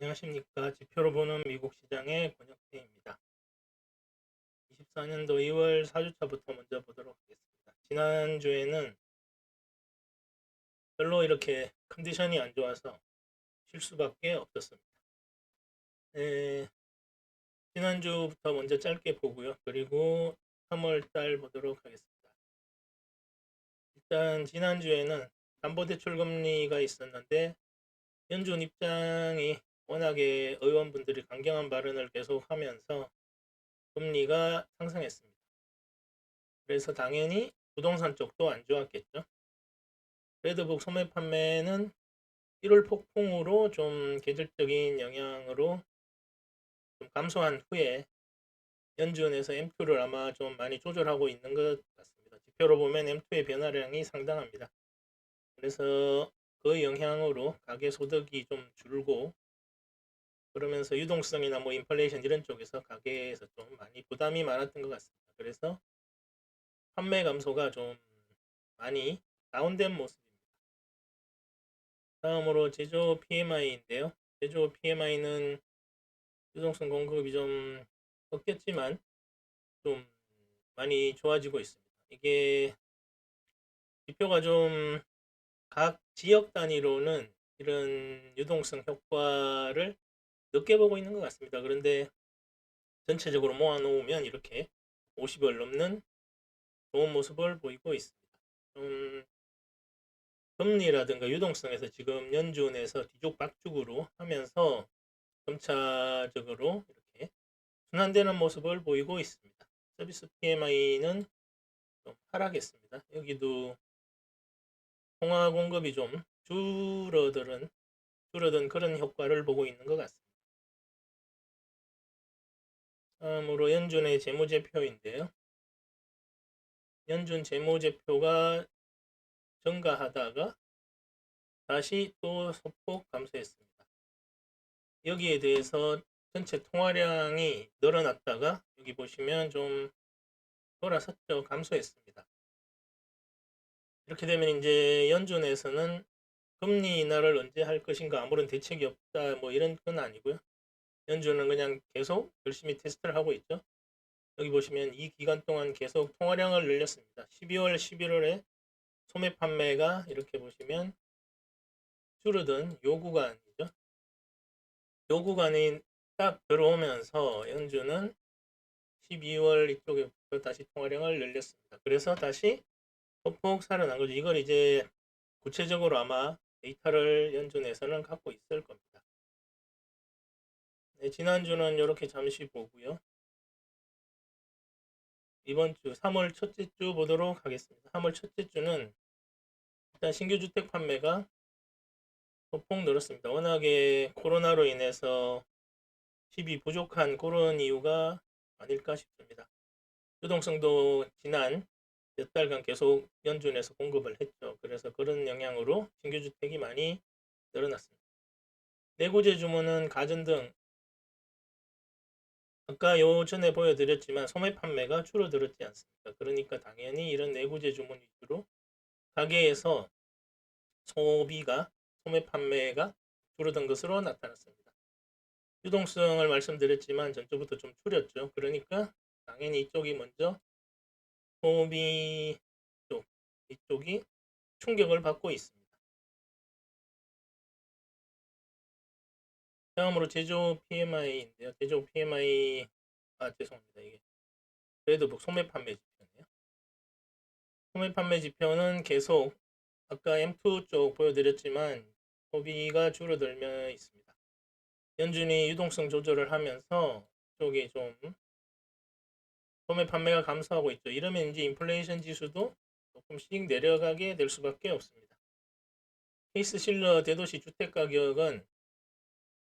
안녕하십니까. 지표로 보는 미국 시장의 권혁태입니다. 24년도 2월 4주차부터 먼저 보도록 하겠습니다. 지난주에는 별로 이렇게 컨디션이 안 좋아서 쉴 수밖에 없었습니다. 지난주부터 먼저 짧게 보고요. 그리고 3월 달 보도록 하겠습니다. 일단 지난주에는 담보대출 금리가 있었는데 연준 입장이 워낙에 의원분들이 강경한 발언을 계속하면서 금리가 상승했습니다. 그래서 당연히 부동산 쪽도 안 좋았겠죠. 레드북 소매 판매는 1월 폭풍으로 좀 계절적인 영향으로 좀 감소한 후에 연준에서 M2를 아마 좀 많이 조절하고 있는 것 같습니다. 지표로 보면 M2의 변화량이 상당합니다. 그래서 그 영향으로 가계 소득이 좀 줄고 그러면서 유동성이나 뭐 인플레이션 이런 쪽에서 가계에서 좀 많이 부담이 많았던 것 같습니다. 그래서 판매 감소가 좀 많이 다운된 모습입니다. 다음으로 제조 PMI인데요. 제조 PMI는 유동성 공급이 좀 꺾였지만 좀 많이 좋아지고 있습니다. 이게 지표가 좀 각 지역 단위로는 이런 유동성 효과를 늦게 보고 있는 것 같습니다. 그런데 전체적으로 모아놓으면 이렇게 50을 넘는 좋은 모습을 보이고 있습니다. 좀 금리라든가 유동성에서 지금 연준에서 뒤죽박죽으로 하면서 점차적으로 이렇게 순환되는 모습을 보이고 있습니다. 서비스 PMI는 좀 하락했습니다. 여기도 통화 공급이 좀 줄어든 그런 효과를 보고 있는 것 같습니다. 다음으로 연준의 재무제표인데요. 연준 재무제표가 증가하다가 다시 또 소폭 감소했습니다. 여기에 대해서 전체 통화량이 늘어났다가 여기 보시면 좀 돌아섰죠. 감소했습니다. 이렇게 되면 이제 연준에서는 금리 인하를 언제 할 것인가 아무런 대책이 없다 뭐 이런 건 아니고요. 연준은 그냥 계속 열심히 테스트를 하고 있죠. 여기 보시면 이 기간 동안 계속 통화량을 늘렸습니다. 12월, 11월에 소매 판매가 이렇게 보시면 줄어든 요 구간이죠. 요 구간이 딱 들어오면서 연준은 12월 이쪽에부터 다시 통화량을 늘렸습니다. 그래서 다시 소폭 살아난 거죠. 이걸 이제 구체적으로 아마 데이터를 연준에서는 갖고 있을 겁니다. 네, 지난주는 이렇게 잠시 보고요. 이번 주 3월 첫째 주 보도록 하겠습니다. 3월 첫째 주는 일단 신규 주택 판매가 소폭 늘었습니다. 워낙에 코로나로 인해서 집이 부족한 그런 이유가 아닐까 싶습니다. 유동성도 지난 몇 달간 계속 연준에서 공급을 했죠. 그래서 그런 영향으로 신규 주택이 많이 늘어났습니다. 내구재 주문은 가전 등 아까 요 전에 보여드렸지만 소매 판매가 줄어들었지 않습니까? 그러니까 당연히 이런 내구재 주문 위주로 가게에서 소매 판매가 줄어든 것으로 나타났습니다. 유동성을 말씀드렸지만 전주부터 좀 줄였죠. 그러니까 당연히 이쪽이 먼저 소비 쪽 이쪽이 충격을 받고 있습니다. 다음으로 제조 PMI인데요. 제조 PMI 죄송합니다. 이게 레드북 소매 판매 지표네요. 소매 판매 지표는 계속 아까 M2 쪽 보여드렸지만 소비가 줄어들며 있습니다. 연준이 유동성 조절을 하면서 이쪽이 좀 소매 판매가 감소하고 있죠. 이러면 이제 인플레이션 지수도 조금씩 내려가게 될 수밖에 없습니다. 케이스 실러 대도시 주택 가격은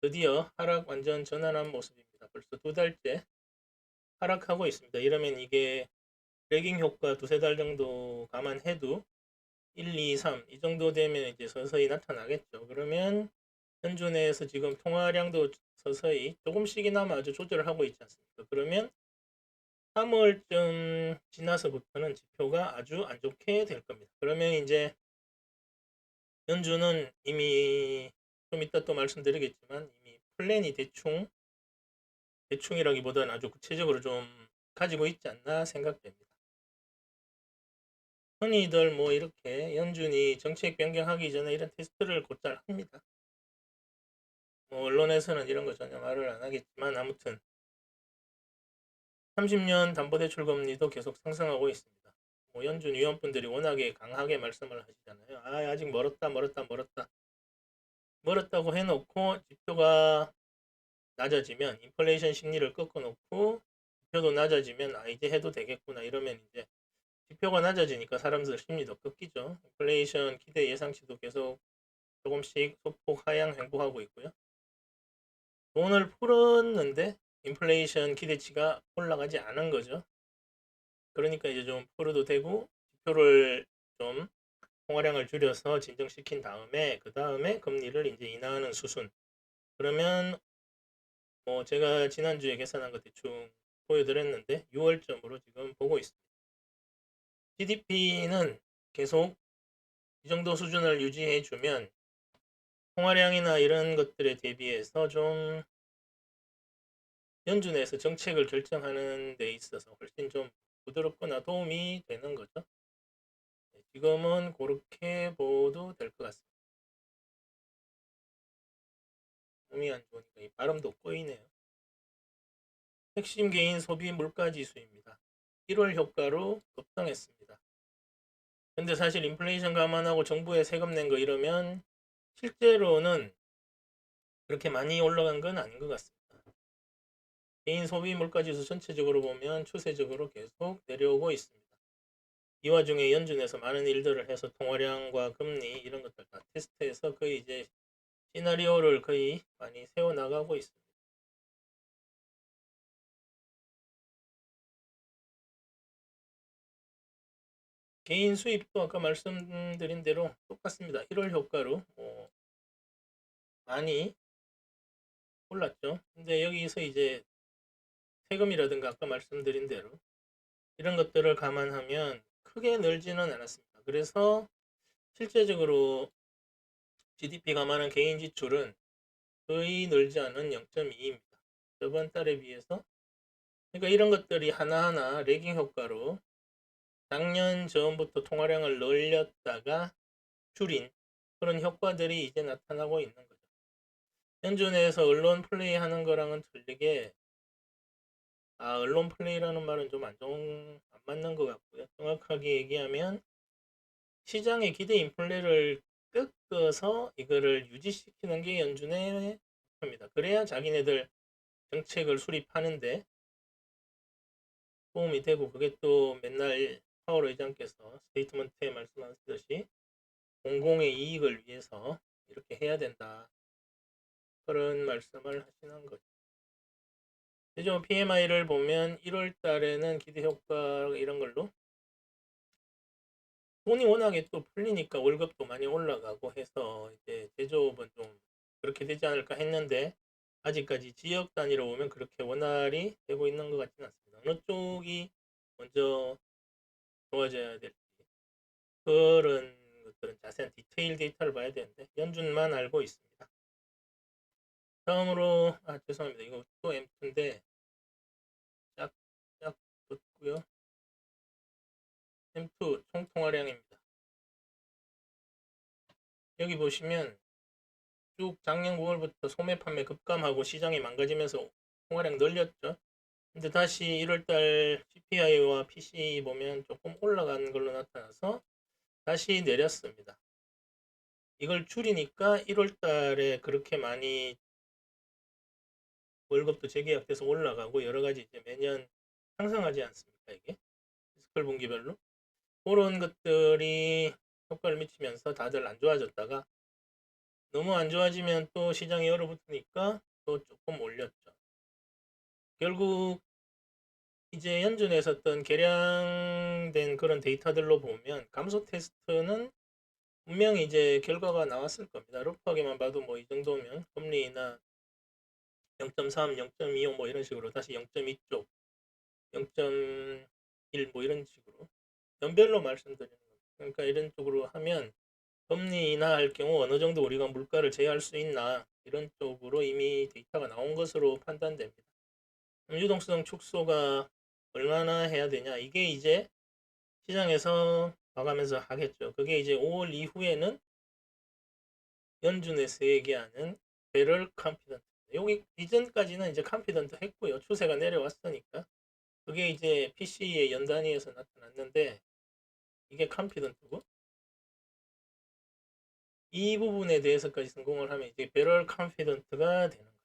드디어 하락 완전 전환한 모습입니다. 벌써 2달째 하락하고 있습니다. 이러면 이게 레깅 효과 2~3달 정도 감안해도 1, 2, 3 이 정도 되면 이제 서서히 나타나겠죠. 그러면 현존에서 지금 통화량도 서서히 조금씩이나마 아주 조절을 하고 있지 않습니까? 그러면 3월쯤 지나서부터는 지표가 아주 안 좋게 될 겁니다. 그러면 이제 연준은 이미 좀 이따 또 말씀드리겠지만 이미 플랜이 대충이라기보다는 아주 구체적으로 좀 가지고 있지 않나 생각됩니다. 흔히들 뭐 이렇게 연준이 정책 변경하기 전에 이런 테스트를 곧잘 합니다. 뭐 언론에서는 이런 거 전혀 말을 안 하겠지만 아무튼 30년 담보대출금리도 계속 상승하고 있습니다. 뭐 연준 위원분들이 워낙에 강하게 말씀을 하시잖아요. 아직 멀었다고 해놓고 지표가 낮아지면 인플레이션 심리를 꺾어놓고 지표도 낮아지면 이제 해도 되겠구나 이러면 이제 지표가 낮아지니까 사람들 심리도 꺾이죠. 인플레이션 기대 예상치도 계속 조금씩 소폭 하향 횡보하고 있고요. 돈을 풀었는데 인플레이션 기대치가 올라가지 않은 거죠. 그러니까 이제 좀 풀어도 되고 지표를 좀 통화량을 줄여서 진정시킨 다음에 그 다음에 금리를 이제 인하하는 수순. 그러면 뭐 제가 지난주에 계산한 거 대충 보여드렸는데 6월점으로 지금 보고 있습니다. GDP는 계속 이 정도 수준을 유지해주면 통화량이나 이런 것들에 대비해서 좀 연준에서 정책을 결정하는 데 있어서 훨씬 좀 부드럽거나 도움이 되는 거죠. 지금은 그렇게 봐도 될 것 같습니다. 몸이 안 좋으니까 이 발음도 꼬이네요. 핵심 개인 소비 물가 지수입니다. 1월 효과로 급등했습니다. 근데 사실 인플레이션 감안하고 정부에 세금 낸 거 이러면 실제로는 그렇게 많이 올라간 건 아닌 것 같습니다. 개인 소비 물가 지수 전체적으로 보면 추세적으로 계속 내려오고 있습니다. 이 와중에 연준에서 많은 일들을 해서 통화량과 금리 이런 것들 다 테스트해서 거의 이제 시나리오를 거의 많이 세워나가고 있습니다. 개인 수입도 아까 말씀드린 대로 똑같습니다. 1월 효과로 많이 올랐죠. 근데 여기서 이제 세금이라든가 아까 말씀드린 대로 이런 것들을 감안하면 크게 늘지는 않았습니다. 그래서 실제적으로 GDP 감안한 개인 지출은 거의 늘지 않은 0.2입니다. 저번 달에 비해서. 그러니까 이런 것들이 하나하나 레깅 효과로 작년 전부터 통화량을 늘렸다가 줄인 그런 효과들이 이제 나타나고 있는 거죠. 연준에서 언론 플레이 하는 거랑은 틀리게 언론 플레이라는 말은 좀 안 맞는 것 같고요. 정확하게 얘기하면 시장의 기대 인플레를 꺾어서 이거를 유지시키는 게 연준의 목표입니다. 그래야 자기네들 정책을 수립하는데 도움이 되고 그게 또 맨날 파월 의장께서 스테이트먼트에 말씀하셨듯이 공공의 이익을 위해서 이렇게 해야 된다. 그런 말씀을 하시는 거죠. 최종 PMI를 보면 1월 달에는 기대 효과 이런 걸로 돈이 워낙에 또 풀리니까 월급도 많이 올라가고 해서 이제 제조업은 좀 그렇게 되지 않을까 했는데 아직까지 지역 단위로 보면 그렇게 원활히 되고 있는 것 같지는 않습니다. 어느 쪽이 먼저 좋아져야 될지 그런 것들은 자세한 디테일 데이터를 봐야 되는데 연준만 알고 있습니다. 다음으로 죄송합니다. 이거 또 M2인데 쫙쫙 붙고요. M2 총통화량입니다. 여기 보시면 쭉 작년 9월부터 소매 판매 급감하고 시장이 망가지면서 통화량 늘렸죠. 근데 다시 1월달 CPI와 PCE 보면 조금 올라간 걸로 나타나서 다시 내렸습니다. 이걸 줄이니까 1월달에 그렇게 많이 월급도 재계약돼서 올라가고 여러 가지 이제 매년 상승하지 않습니까? 이게 피스컬 분기별로 그런 것들이 효과를 미치면서 다들 안 좋아졌다가 너무 안 좋아지면 또 시장이 얼어붙으니까 또 조금 올렸죠. 결국 이제 연준에서 어떤 개량된 그런 데이터들로 보면 감소 테스트는 분명히 이제 결과가 나왔을 겁니다. 러프하게만 봐도 뭐 이 정도면 금리나 0.3, 0.25 뭐 이런 식으로 다시 0.2쪽, 0.1 뭐 이런 식으로 연별로 말씀드리는 겁니다. 그러니까 이런 쪽으로 하면 금리 인하할 경우 어느 정도 우리가 물가를 제어할 수 있나 이런 쪽으로 이미 데이터가 나온 것으로 판단됩니다. 유동성 축소가 얼마나 해야 되냐, 이게 이제 시장에서 봐가면서 하겠죠. 그게 이제 5월 이후에는 연준에서 얘기하는 배럴 컨피던트, 여기 이전까지는 이제 컨피던트 했고요. 추세가 내려왔으니까 그게 이제 PC의 연단위에서 나타났는데 이게 컨피던트고, 이 부분에 대해서까지 성공을 하면 이제 배럴 컨피던트가 되는 거죠.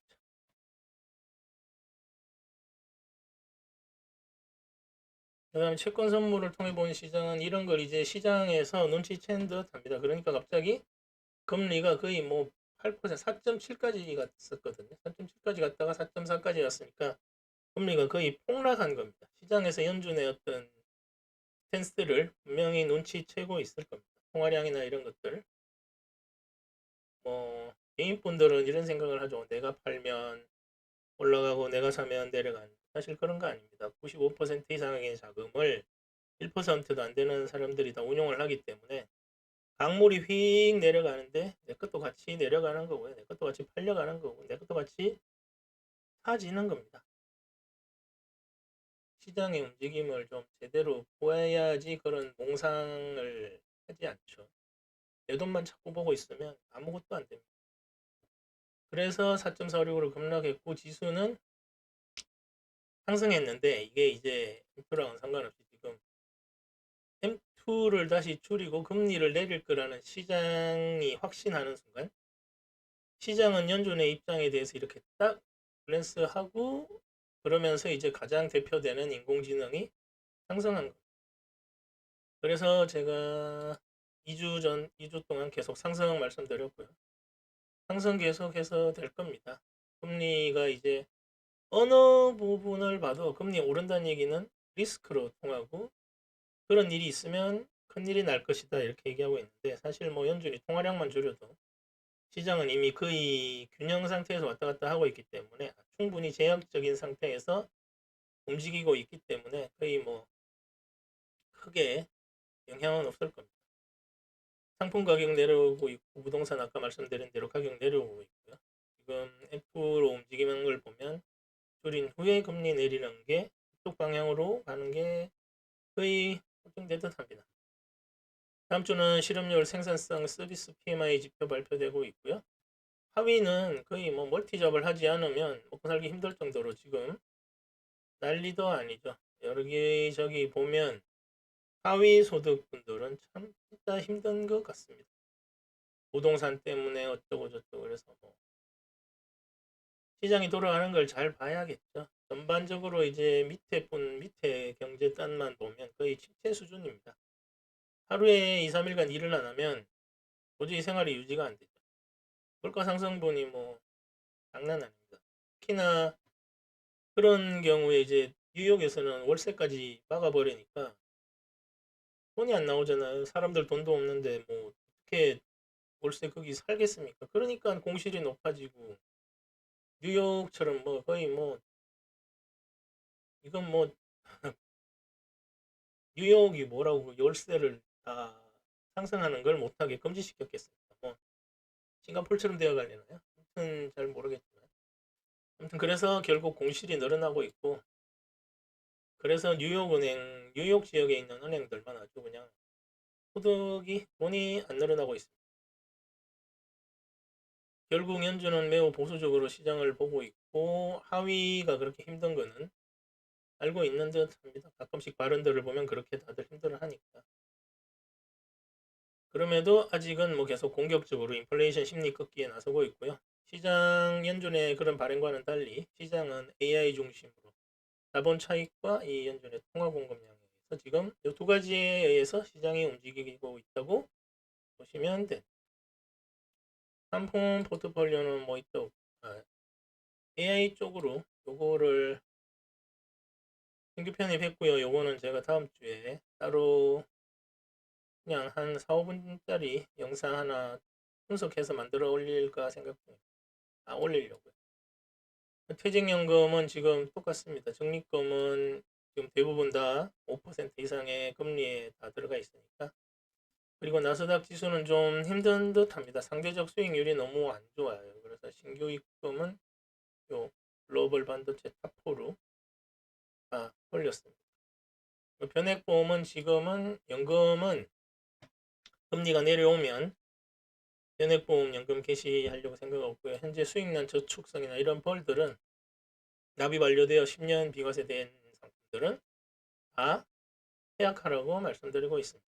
그 다음에 채권 선물을 통해 본 시장은 이런 걸 이제 시장에서 눈치챈 듯 합니다. 그러니까 갑자기 금리가 거의 뭐 8%, 4.7까지 갔었거든요. 4.7까지 갔다가 4.4까지 갔으니까 금리가 거의 폭락한 겁니다. 시장에서 연준의 어떤 스탠스를 분명히 눈치채고 있을 겁니다. 통화량이나 이런 것들. 뭐 개인분들은 이런 생각을 하죠. 내가 팔면 올라가고 내가 사면 내려가는. 사실 그런 거 아닙니다. 95% 이상의 자금을 1%도 안 되는 사람들이 다 운용을 하기 때문에 강물이 휙 내려가는데 내 것도 같이 내려가는 거고요. 내 것도 같이 팔려가는 거고 내 것도 같이 사지는 겁니다. 시장의 움직임을 좀 제대로 보아야지 그런 몽상을 하지 않죠. 내 돈만 자꾸 보고 있으면 아무것도 안 됩니다. 그래서 4.46으로 급락했고 지수는 상승했는데 이게 이제 M2랑은 상관없이 지금 M2를 다시 줄이고 금리를 내릴 거라는 시장이 확신하는 순간 시장은 연준의 입장에 대해서 이렇게 딱 밸런스하고 그러면서 이제 가장 대표되는 인공지능이 상승한 거예요. 그래서 제가 2주 동안 계속 상승 말씀드렸고요. 상승 계속해서 될 겁니다. 금리가 이제 어느 부분을 봐도 금리 오른다는 얘기는 리스크로 통하고 그런 일이 있으면 큰일이 날 것이다 이렇게 얘기하고 있는데 사실 뭐 연준이 통화량만 줄여도 시장은 이미 거의 균형 상태에서 왔다 갔다 하고 있기 때문에 충분히 제약적인 상태에서 움직이고 있기 때문에 거의 뭐 크게 영향은 없을 겁니다. 상품 가격 내려오고 있고 부동산 아까 말씀드린 대로 가격 내려오고 있고요. 지금 F로 움직이는 걸 보면 줄인 후에 금리 내리는 게 이쪽 방향으로 가는 게 거의 확정된 듯합니다. 다음 주는 실업률, 생산성, 서비스 PMI 지표 발표되고 있고요. 하위는 거의 뭐 멀티잡을 하지 않으면 먹고 살기 힘들 정도로 지금 난리도 아니죠. 여기저기 보면 하위 소득분들은 참 진짜 힘든 것 같습니다. 부동산 때문에 어쩌고 저쩌고 그래서 뭐 시장이 돌아가는 걸 잘 봐야겠죠. 전반적으로 이제 밑에 경제단만 보면 거의 침체 수준입니다. 하루에 2, 3일간 일을 안 하면 도저히 생활이 유지가 안 되죠. 물가 상승분이 뭐 장난 아닙니다. 특히나 그런 경우에 이제 뉴욕에서는 월세까지 막아버리니까 돈이 안 나오잖아요. 사람들 돈도 없는데 뭐 어떻게 월세 거기 살겠습니까? 그러니까 공실이 높아지고 뉴욕처럼 뭐 거의 뭐 이건 뭐 뉴욕이 뭐라고 월세를 다 상승하는 걸 못하게 금지시켰겠습니까? 뭐 싱가포르처럼 되어 가려나요? 아무튼 잘 모르겠지만 아무튼 그래서 결국 공실이 늘어나고 있고 그래서 뉴욕 지역에 있는 은행들만 아주 그냥 돈이 안 늘어나고 있습니다. 결국 연준은 매우 보수적으로 시장을 보고 있고 하위가 그렇게 힘든 거는 알고 있는 듯 합니다. 가끔씩 발언들을 보면 그렇게 다들 힘들어 하니까. 그럼에도 아직은 뭐 계속 공격적으로 인플레이션 심리 꺾기에 나서고 있고요. 시장 연준의 그런 발행과는 달리 시장은 AI 중심으로 자본 차익과 이 연준의 통화 공급량에 의해서 지금 이 두 가지에 의해서 시장이 움직이고 있다고 보시면 됩니다. 상품 포트폴리오는 뭐 이쪽 AI 쪽으로 요거를 신규 편입했고요. 요거는 제가 다음 주에 따로 그냥 한 4, 5분짜리 영상 하나 분석해서 만들어 올릴까 생각 중입니다. 올리려고요. 퇴직연금은 지금 똑같습니다. 적립금은 지금 대부분 다 5% 이상의 금리에 다 들어가 있으니까. 그리고 나스닥 지수는 좀 힘든 듯 합니다. 상대적 수익률이 너무 안 좋아요. 그래서 신규 유입금은 요 글로벌 반도체 탑4로 다 올렸습니다. 변액보험은 지금은 연금은 금리가 내려오면 변액보험 연금 개시하려고 생각하고 있고요. 현재 수익난 저축성이나 이런 벌들은 납입 완료되어 10년 비과세된 상품들은 다 해약하라고 말씀드리고 있습니다.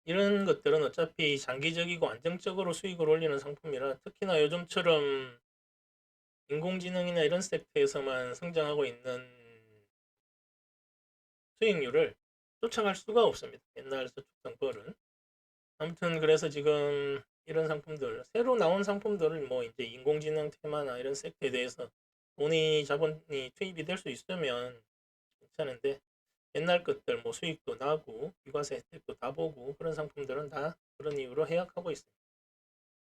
이런 것들은 어차피 장기적이고 안정적으로 수익을 올리는 상품이라 특히나 요즘처럼 인공지능이나 이런 섹터에서만 성장하고 있는 수익률을 쫓아갈 수가 없습니다. 옛날 저축성 벌은. 아무튼 그래서 지금 이런 상품들, 새로 나온 상품들을 뭐 이제 인공지능 테마나 이런 섹터에 대해서 돈이 자본이 투입이 될 수 있으면 괜찮은데 옛날 것들 뭐 수익도 나고 비과세 혜택도 다 보고 그런 상품들은 다 그런 이유로 해약하고 있습니다.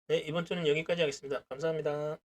네, 이번 주는 여기까지 하겠습니다. 감사합니다.